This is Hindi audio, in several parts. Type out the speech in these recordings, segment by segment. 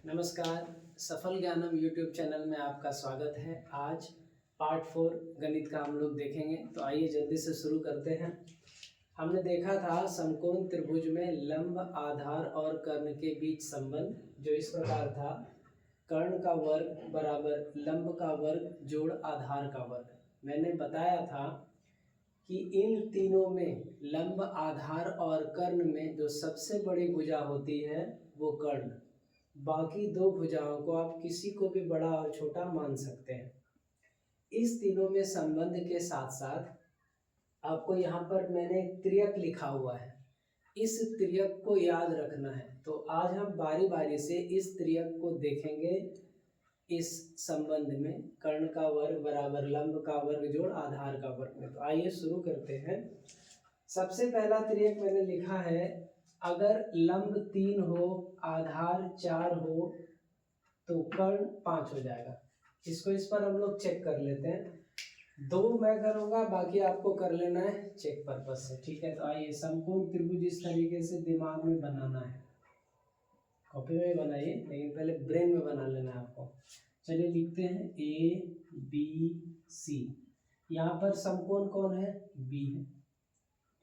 नमस्कार। सफल ज्ञानम यूट्यूब चैनल में आपका स्वागत है। आज पार्ट 4 गणित का हम लोग देखेंगे, तो आइए जल्दी से शुरू करते हैं। हमने देखा था समकोण त्रिभुज में लंब, आधार और कर्ण के बीच संबंध, जो इस प्रकार था: कर्ण का वर्ग बराबर लंब का वर्ग जोड़ आधार का वर्ग। मैंने बताया था कि इन तीनों में लंब, आधार और कर्ण में जो सबसे बड़ी भुजा होती है वो कर्ण। बाकी दो भुजाओं को आप किसी को भी बड़ा और छोटा मान सकते हैं। इस तीनों में संबंध के साथ साथ आपको यहाँ पर मैंने त्रियक लिखा हुआ है, इस त्रियक को याद रखना है। तो आज हम बारी बारी से इस त्रियक को देखेंगे। इस संबंध में कर्ण का वर्ग बराबर लंब का वर्ग जोड़ आधार का वर्ग में। तो आइए शुरू करते हैं। सबसे पहला त्रियक मैंने लिखा है, अगर लंब 3 हो, आधार 4 हो तो कर्ण 5 हो जाएगा। इसको इस पर हम लोग चेक कर लेते हैं। 2 मैं करूँगा, बाकी आपको कर लेना है चेक पर्पज से, ठीक है। तो आइए, समकोण त्रिभुज इस तरीके से दिमाग में बनाना है। कॉपी में बनाइए, लेकिन पहले ब्रेन में बना लेना है आपको। चलिए लिखते हैं ABC। यहाँ पर समकोण कौन है? B है,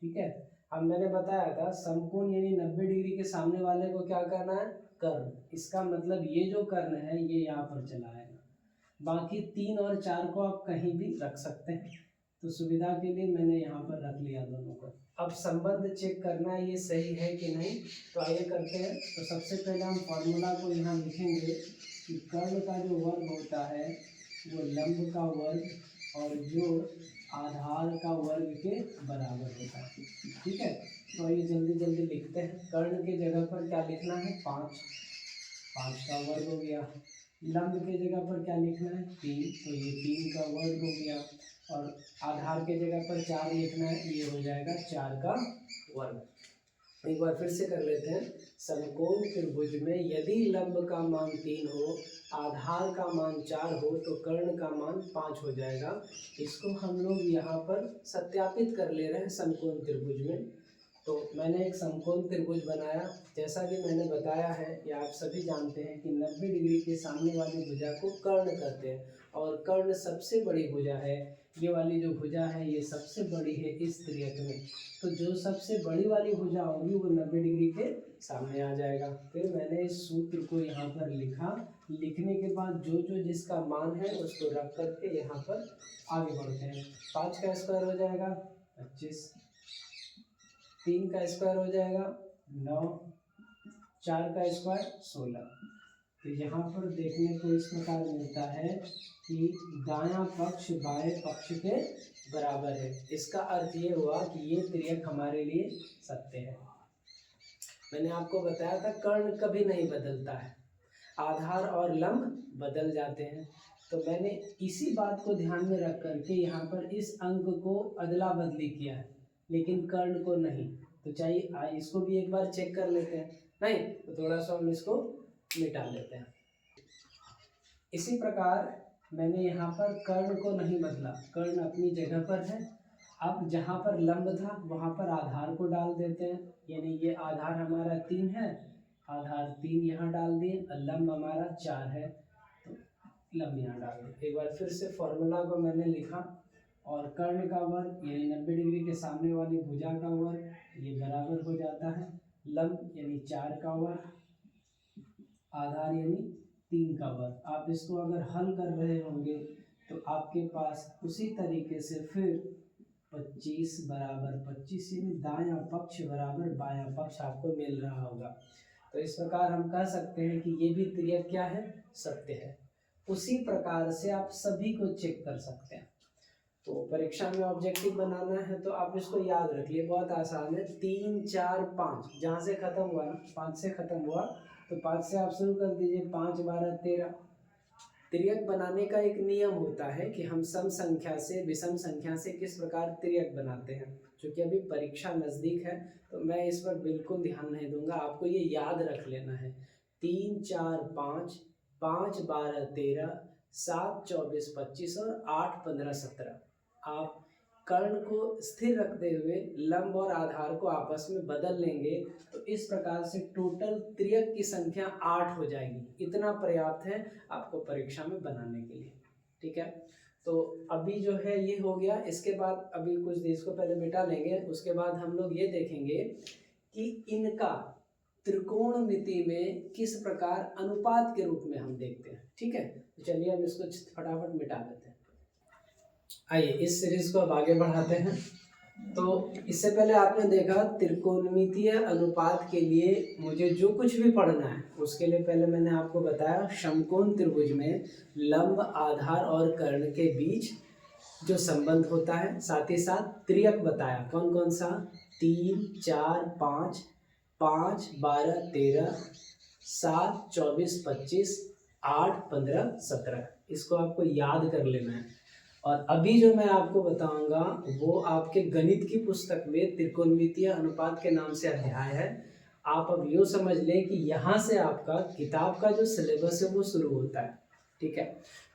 ठीक है। अब मैंने बताया था समकोण यानी 90 डिग्री के सामने वाले को क्या करना है? कर्ण। इसका मतलब ये जो कर्ण है ये यहाँ पर चला आएगा। बाकी 3 और 4 को आप कहीं भी रख सकते हैं, तो सुविधा के लिए मैंने यहाँ पर रख लिया दोनों को। अब संबंध चेक करना है ये सही है कि नहीं, तो आइए करते हैं। तो सबसे पहले हम फॉर्मूला को यहाँ लिखेंगे कि कर्ण का जो वर्ग होता है वो लंब का वर्ग और जोड़ आधार का वर्ग के बराबर होता है, ठीक है। तो ये जल्दी जल्दी लिखते हैं। कर्ण के जगह पर क्या लिखना है? 5, 5 का वर्ग हो गया। लंब के जगह पर क्या लिखना है? 3, तो ये 3 का वर्ग हो गया। और आधार के जगह पर 4 लिखना है, ये हो जाएगा 4 का वर्ग। एक बार फिर से कर लेते हैं। समकोण त्रिभुज में यदि लंब का मान 3 हो, आधार का मान 4 हो तो कर्ण का मान 5 हो जाएगा। इसको हम लोग यहाँ पर सत्यापित कर ले रहे हैं समकोण त्रिभुज में। तो मैंने एक समकोण त्रिभुज बनाया। जैसा कि मैंने बताया है या आप सभी जानते हैं कि 90 डिग्री के सामने वाली भुजा को कर्ण कहते हैं, और कर्ण सबसे बड़ी भुजा है। ये वाली जो भुजा है ये सबसे बड़ी है इस त्रियक में। तो जो सबसे बड़ी वाली भुजा होगी वो 90 डिग्री के सामने आ जाएगा। फिर मैंने इस सूत्र को यहाँ पर लिखा। लिखने के बाद जो जो जिसका मान है उसको रख करके यहाँ पर आगे बढ़ते हैं। 5 का स्क्वायर हो जाएगा 25, 3 का स्क्वायर हो जाएगा 9, 4 का स्क्वायर 16। तो यहाँ पर देखने को इस प्रकार मिलता है कि दायां पक्ष बाएं पक्ष के बराबर है। इसका अर्थ ये हुआ कि ये त्रियक हमारे लिए सत्य है। मैंने आपको बताया था कर्ण कभी नहीं बदलता है, आधार और लंब बदल जाते हैं। तो मैंने इसी बात को ध्यान में रख करके यहाँ पर इस अंक को अदला बदली किया है, लेकिन कर्ण को नहीं। तो चाहिए इसको भी एक बार चेक कर लेते हैं। नहीं तो थोड़ा सा हम इसको मिटा लेते हैं। इसी प्रकार मैंने यहाँ पर कर्ण को नहीं बदला, कर्ण अपनी जगह पर है। अब जहाँ पर लंब था वहाँ पर आधार को डाल देते हैं, यानी ये आधार हमारा 3 है, आधार 3 यहाँ डाल दिए, और लंब हमारा 4 है तो लंब यहाँ डाल दिए। एक बार फिर से फॉर्मूला को मैंने लिखा, और कर्ण का वर्ग यानी 90 डिग्री के सामने वाली भुजा का वर्ग ये बराबर हो जाता है लंब यानी 4 का वर्ग, आधार यानी 3 का वर्ग। आप इसको अगर हल कर रहे होंगे तो आपके पास उसी तरीके से फिर 25 बराबर 25 यानी दायां पक्ष बराबर बायां पक्ष आपको मिल रहा होगा। तो इस प्रकार हम कह सकते हैं कि ये भी त्रियक क्या है? सत्य है। उसी प्रकार से आप सभी को चेक कर सकते हैं। तो परीक्षा में ऑब्जेक्टिव बनाना है तो आप इसको याद रख लिए, बहुत आसान है। 3, 4, 5 जहाँ से खत्म हुआ ना, 5 से खत्म हुआ तो 5 से आप शुरू कर दीजिए। 5, 12, 13। त्रियक बनाने का एक नियम होता है कि हम सम संख्या से विषम संख्या से किस प्रकार त्रियक बनाते हैं। क्योंकि अभी परीक्षा नज़दीक है तो मैं इस पर बिल्कुल ध्यान नहीं दूंगा, आपको ये याद रख लेना है। 3, 4, 5, 5, 12, 13, 7, 24, 25 और 8, 15, 17। आप कर्ण को स्थिर रखते हुए लंब और आधार को आपस में बदल लेंगे तो इस प्रकार से टोटल त्रियक की संख्या 8 हो जाएगी। इतना पर्याप्त है आपको परीक्षा में बनाने के लिए। ठीक है, तो अभी जो है ये हो गया। इसके बाद अभी कुछ देर को पहले मिटा लेंगे, उसके बाद हम लोग ये देखेंगे कि इनका त्रिकोणमिति में किस प्रकार अनुपात के रूप में हम देखते हैं। ठीक है, तो चलिए अब इसको फटाफट मिटा देते हैं। आइए इस सीरीज को अब आगे बढ़ाते हैं। तो इससे पहले आपने देखा त्रिकोणमितीय अनुपात के लिए मुझे जो कुछ भी पढ़ना है उसके लिए पहले मैंने आपको बताया समकोण त्रिभुज में लंब, आधार और कर्ण के बीच जो संबंध होता है, साथ ही साथ त्रियक बताया कौन कौन सा, 3, 4, 5, 5, 12, 13, 7, 24, 25, 8, 15, 17। इसको आपको याद कर लेना है। और अभी जो मैं आपको बताऊंगा वो आपके गणित की पुस्तक में त्रिकोणमितीय अनुपात के नाम से अध्याय है। आप अब यूँ समझ लें कि यहाँ से आपका किताब का जो सिलेबस है वो शुरू होता है। ठीक है,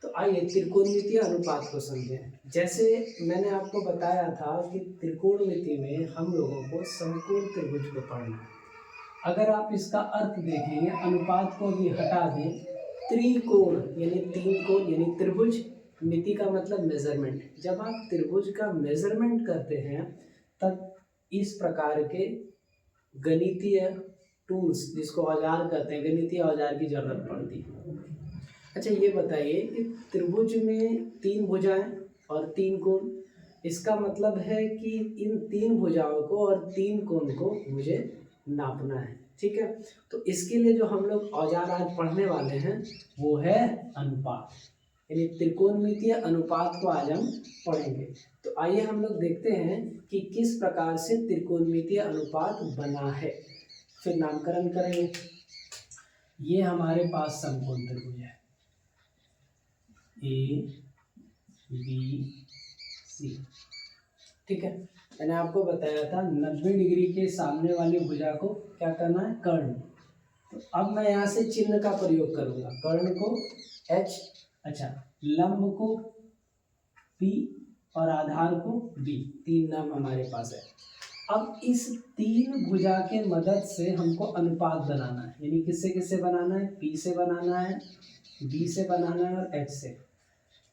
तो आइए त्रिकोणमितीय अनुपात को समझें। जैसे मैंने आपको बताया था कि त्रिकोणमिति में हम लोगों को समकोण त्रिभुज को पढ़ना है। अगर आप इसका अर्थ देखेंगे, अनुपात को भी हटा दें, त्रिकोण यानी 3 कोण यानी त्रिभुज, मिति का मतलब मेजरमेंट। जब आप त्रिभुज का मेजरमेंट करते हैं तब इस प्रकार के गणितीय टूल्स, जिसको औजार कहते हैं, गणितीय औजार की जरूरत पड़ती है। अच्छा ये बताइए कि त्रिभुज में 3 भुजाएं और 3 कोण, इसका मतलब है कि इन 3 भुजाओं को और 3 कोण को मुझे नापना है। ठीक है, तो इसके लिए जो हम लोग औजार आज पढ़ने वाले हैं वो है अनुपात, यानी त्रिकोणमितीय अनुपात को आज हम पढ़ेंगे। तो आइए हम लोग देखते हैं कि किस प्रकार से त्रिकोणमितीय अनुपात बना है, फिर नामकरण करेंगे। ये हमारे पास समकोण त्रिभुज है A, B, C। ठीक है, मैंने आपको बताया था 90 डिग्री के सामने वाली भुजा को क्या करना है, कर्ण। तो अब मैं यहाँ से चिन्ह का प्रयोग करूंगा, कर्ण को H, अच्छा लंब को P और आधार को B, 3 नाम हमारे पास है। अब इस 3 भुजा के मदद से हमको अनुपात बनाना है, यानी किससे किससे बनाना है, P से बनाना है, B से बनाना है और H से।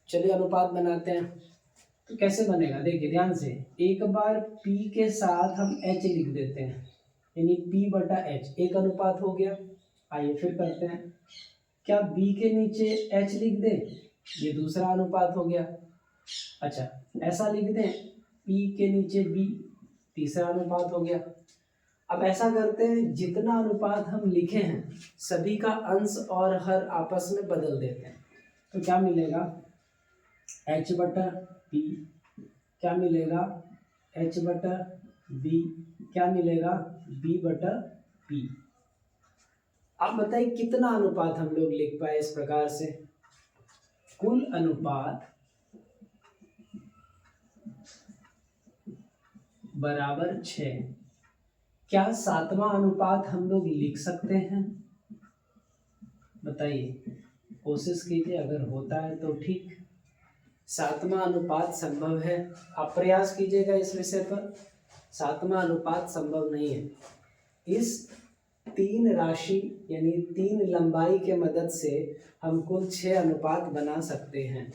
चलिए अनुपात बनाते हैं। तो कैसे बनेगा, देखिए ध्यान से। एक बार P के साथ हम H लिख देते हैं, यानी P/H, एक अनुपात हो गया। आइए फिर करते हैं, क्या B के नीचे H लिख दें, ये दूसरा अनुपात हो गया। अच्छा ऐसा लिख दें, P के नीचे B, तीसरा अनुपात हो गया। अब ऐसा करते हैं, जितना अनुपात हम लिखे हैं सभी का अंश और हर आपस में बदल देते हैं। तो क्या मिलेगा, H/P, क्या मिलेगा H/B, क्या मिलेगा B/P। आप बताइए कितना अनुपात हम लोग लिख पाए इस प्रकार से, कुल अनुपात बराबर 6। क्या 7वां अनुपात हम लोग लिख सकते हैं, बताइए, कोशिश कीजिए, अगर होता है तो ठीक। 7वां अनुपात संभव है, आप प्रयास कीजिएगा इस विषय पर। 7वां अनुपात संभव नहीं है। इस 3 राशि यानी 3 लंबाई के मदद से हम कुल 6 अनुपात बना सकते हैं।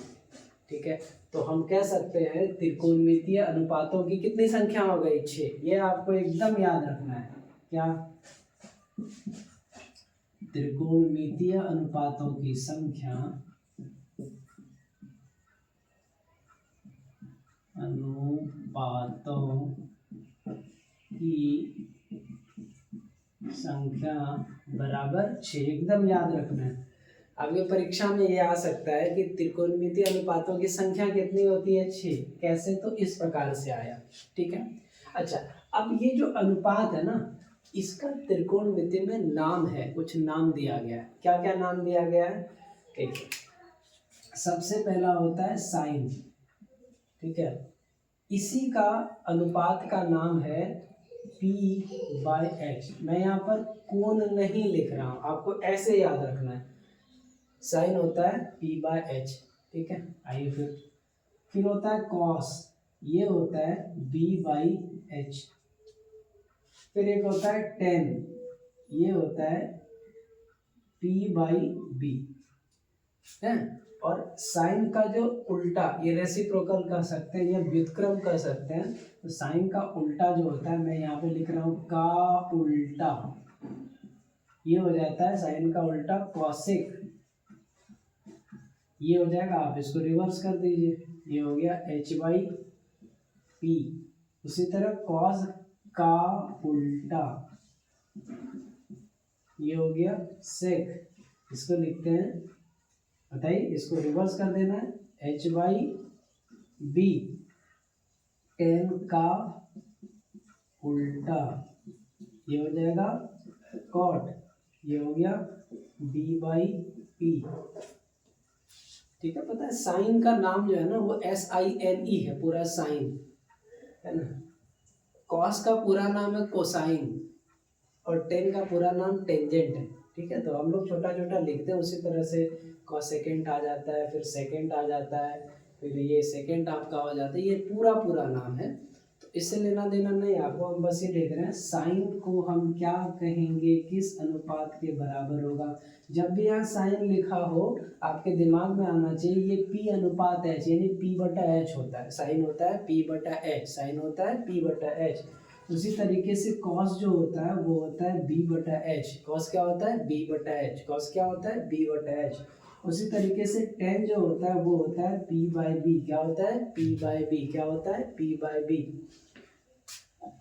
ठीक है, तो हम कह सकते हैं त्रिकोणमितीय अनुपातों की कितनी संख्या हो गई, 6। ये आपको एकदम याद रखना है। क्या, त्रिकोणमितीय अनुपातों की संख्या, अनुपातों की संख्या बराबर 6, एकदम याद रखना है। आगे परीक्षा में ये आ सकता है कि त्रिकोणमितीय अनुपातों की संख्या कितनी होती है, 6। कैसे, तो इस प्रकार से आया। ठीक है, अच्छा अब ये जो अनुपात है ना, इसका त्रिकोणमिति में नाम है, कुछ नाम दिया गया है। क्या क्या नाम दिया गया है, देखिए सबसे पहला होता है साइन। ठीक है, इसी का अनुपात का नाम है P/H। मैं यहाँ पर कोण नहीं लिख रहा हूँ, आपको ऐसे याद रखना है। साइन होता है P/H। ठीक है, आइए फिर होता है कॉस, ये होता है B/H। फिर एक होता है tan, ये होता है P/B है। और साइन का जो उल्टा, ये रेसिप्रोकल कह सकते हैं या व्युत्क्रम कह सकते हैं। तो साइन का उल्टा जो होता है, मैं यहाँ पे लिख रहा हूँ का उल्टा, ये हो जाता है साइन का उल्टा कॉसेक। ये हो जाएगा, आप इसको रिवर्स कर दीजिए, ये हो गया H/P। उसी तरह कॉस का उल्टा, ये हो गया सेक। इसको लिखते हैं, बताइए, इसको रिवर्स कर देना है, H/B tan का उल्टा, ये हो जाएगा कॉट, ये हो गया B/P। ठीक है, पता है साइन का नाम जो है ना वो SINE है, पूरा साइन है ना। कॉस का पूरा नाम है कोसाइन और टेन का पूरा नाम टेंजेंट है। ठीक है, तो हम लोग छोटा छोटा लिखते हैं उसी तरह से। कॉसेकेंट आ जाता है, फिर सेकेंड आ जाता है, फिर ये सेकेंड आपका हो जाता है, ये पूरा पूरा नाम है। तो इससे लेना देना नहीं आपको, हम बस ये देख रहे हैं साइन को हम क्या कहेंगे, किस अनुपात के बराबर होगा। जब भी यहाँ साइन लिखा हो आपके दिमाग में आना चाहिए ये P/H, यानी P/H होता है। साइन होता है P/H, साइन होता है P/H। उसी तरीके से कॉस जो होता है वो होता है B/H। कॉस क्या होता है B/H, कॉस क्या होता है B/H। उसी तरीके से टेन जो होता है वो होता है P/B। क्या होता है P/B, क्या होता है P/B।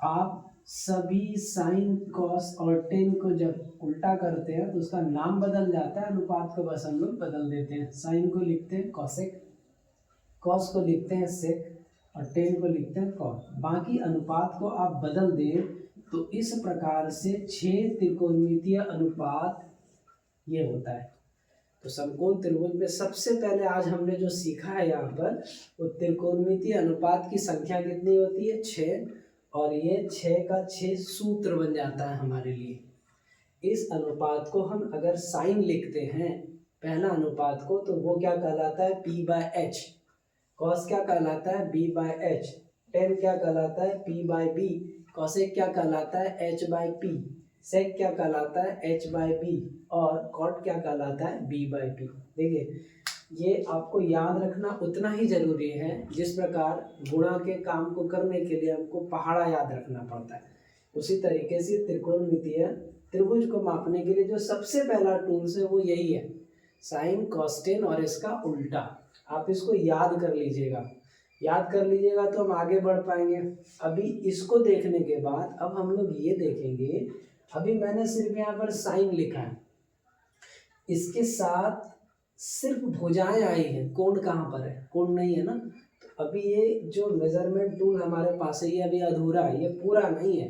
आप सभी साइन कॉस और टेन को जब उल्टा करते हैं तो उसका नाम बदल जाता है, अनुपात को बस हम लोग बदल देते हैं। साइन को लिखते हैं कॉसेक, कॉस को लिखते हैं सेक और टेन को लिखते हैं कॉट। बाकी अनुपात को आप बदल दें तो इस प्रकार से 6 त्रिकोणमितीय अनुपात ये होता है। तो समकोण त्रिभुज में सबसे पहले आज हमने जो सीखा है यहाँ पर, वो त्रिकोणमितीय अनुपात की संख्या कितनी होती है 6, और ये 6 का 6 सूत्र बन जाता है हमारे लिए। इस अनुपात को हम अगर साइन लिखते हैं पहला अनुपात को, तो वो क्या कहलाता है P/H। कॉस क्या कहलाता है B/H। टेन क्या कहलाता है P/B। कॉसेक क्या कहलाता है H/P। सेक क्या कहलाता है H/B। और कॉट क्या कहलाता है B/P। देखिए, ये आपको याद रखना उतना ही जरूरी है जिस प्रकार गुणा के काम को करने के लिए हमको पहाड़ा याद रखना पड़ता है। उसी तरीके से त्रिकोणमितीय त्रिभुज को मापने के लिए जो सबसे पहला टूल्स है वो यही है, साइन कॉस टेन और इसका उल्टा। आप इसको याद कर लीजिएगा, याद कर लीजिएगा तो हम आगे बढ़ पाएंगे। अभी इसको देखने के बाद अब हम लोग ये देखेंगे, अभी मैंने सिर्फ यहाँ पर साइन लिखा है, इसके साथ सिर्फ भुजाएं आई हैं, कोण कहाँ पर है, कोण नहीं है ना। तो अभी ये जो मेजरमेंट टूल हमारे पास है ये अभी अधूरा है, ये पूरा नहीं है।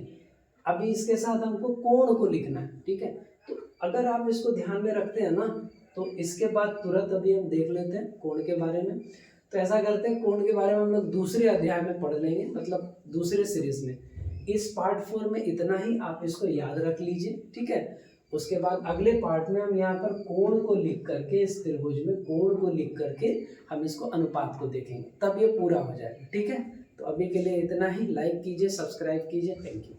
अभी इसके साथ हमको कोण को लिखना है। ठीक है, तो अगर आप इसको ध्यान में रखते हैं ना तो इसके बाद तुरंत अभी हम देख लेते हैं कोण के बारे में। तो ऐसा करते हैं, कोण के बारे में हम लोग दूसरे अध्याय में पढ़ लेंगे, मतलब दूसरे सीरीज में। इस पार्ट 4 में इतना ही, आप इसको याद रख लीजिए। ठीक है, उसके बाद अगले पार्ट में हम यहाँ पर कोण को लिख करके, इस त्रिभुज में कोण को लिख करके हम इसको अनुपात को देखेंगे, तब ये पूरा हो जाएगा। ठीक है, तो अभी के लिए इतना ही। लाइक कीजिए, सब्सक्राइब कीजिए। Thank you.